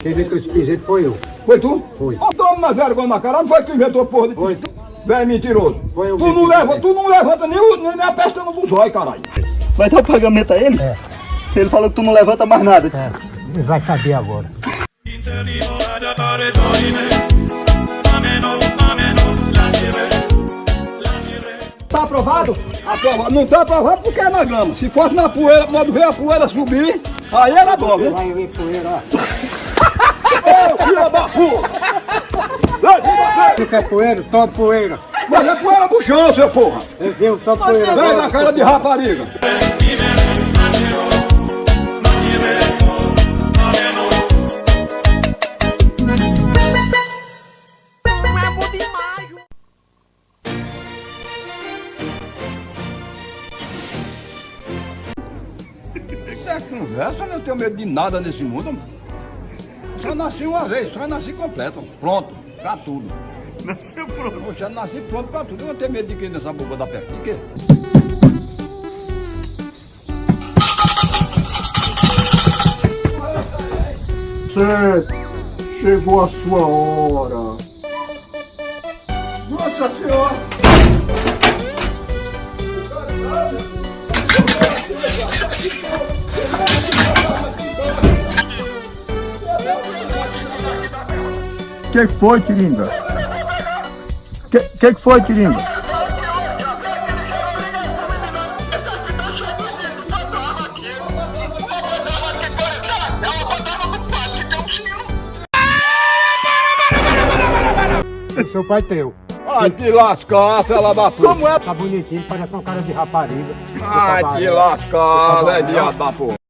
Quem veio com esse piseiro foi eu. Foi tu? Foi. Ó, toma na vergonha na cara, não foi tu que inventou porra de... Foi tu. Velho mentiroso. Foi eu Tu que não fiz. levanta nem a pestana do zóio, caralho. Vai dar o pagamento a ele? É. Ele falou que tu não levanta mais nada. É, ele vai saber agora. Tá aprovado? Aprovado. Não tá aprovado porque é na grama. Se fosse na poeira, quando ver a poeira subir, aí era bom, viu? Vai ver poeira, ó. Ô, filha da puta! Ei, filha, Tu quer poeira? Toma poeira. mas é poeira do chão, seu porra! Eu tomo poeira. Vem na cara de rapariga! Isso é conversa, eu não tenho medo de nada nesse mundo. Só nasci uma vez, só nasci completo. Pronto, pra tudo. Nasceu pronto. Eu já nasci pronto pra tudo. Eu não tenho medo de quem nessa boca da perna. De quê? Chegou a sua hora. Nossa Senhora! Que foi, Tiringa? Que foi, Tiringa? Seu pai teu. Ai, te lascar, fela da puta! Tá bonitinho, parece uma cara de rapariga. Ai, te lascar, velho, diabo da porra!